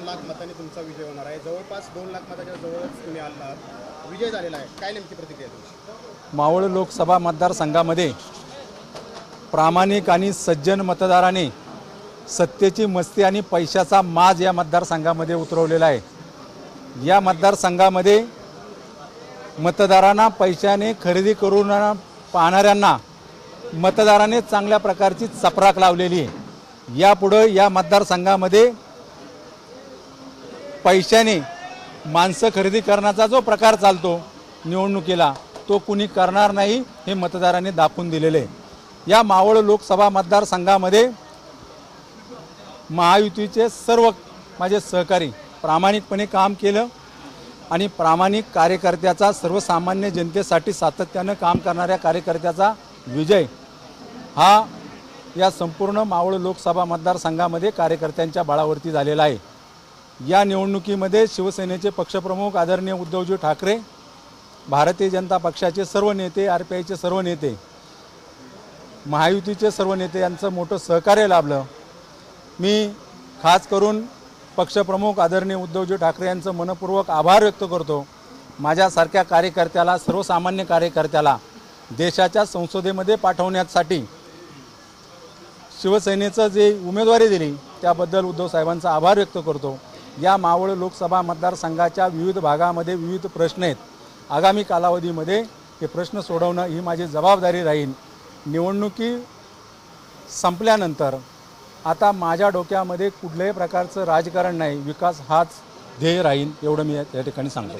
लाख मतांनी तुमचा विजय होणार आहे। जवळपास 2 लाख मताच्या जवळच तुम्ही आलात, विजय झालेला आहे। काय नेमकी प्रतिक्रिया तुमची? मावळ लोकसभा मतदारसंघामध्ये प्रामाणिक आणि सज्जन मतदाराने सत्तेची मस्ती आणि पैशाचा माज या मतदारसंघामध्ये उतरवलेला आहे। या मतदारसंघामध्ये मतदारांना पैशाने खरेदी करून पाहणाऱ्यांना मतदाराने चांगल्या प्रकारची चपराक लावलेली आहे। यापुढे या मतदारसंघामध्ये पैशाने माणसं खरेदी करण्याचा जो प्रकार चालतो निवडणुकीला, तो कुणी करणार नाही हे मतदारांनी दाखवून दिलेले आहे। या मावळ लोकसभा मतदारसंघामध्ये महायुतीचे सर्व माझे सहकारी प्रामाणिकपणे काम केलं आणि प्रामाणिक कार्यकर्त्याचा, सर्वसामान्य जनतेसाठी सातत्यानं काम करणाऱ्या कार्यकर्त्याचा विजय हा या संपूर्ण मावळ लोकसभा मतदारसंघामध्ये कार्यकर्त्यांच्या बळावरती झालेला आहे। या निवडणुकीमध्ये शिवसेनेचे पक्षप्रमुख आदरणीय उद्धवजी ठाकरे, भारतीय जनता पक्षाचे सर्व नेते, RPIचे सर्व नेते, महायुतीचे सर्व नेते यांचं मोठं सहकार्य लाभलं। मी खास करून पक्षप्रमुख आदरणीय उद्धवजी ठाकरे यांचं मनपूर्वक आभार व्यक्त करतो। माझ्यासारख्या कार्यकर्त्याला, सर्वसामान्य कार्यकर्त्याला देशाच्या संसदेमध्ये पाठवण्यासाठी शिवसेनेचं जे उमेदवारी दिली त्याबद्दल उद्धव साहेबांचा आभार व्यक्त करतो। या मावळ लोकसभा मतदारसंघाच्या विविध भागामध्ये विविध प्रश्न आहेत। आगामी कालावधीमध्ये हे प्रश्न सोडवणं ही माझी जबाबदारी राहील। निवडणुकी संपल्यानंतर आता माझ्या डोक्यामध्ये कुठल्याही प्रकारचं राजकारण नाही, विकास हाच ध्येय राहील, एवढं मी या ठिकाणी सांगतो।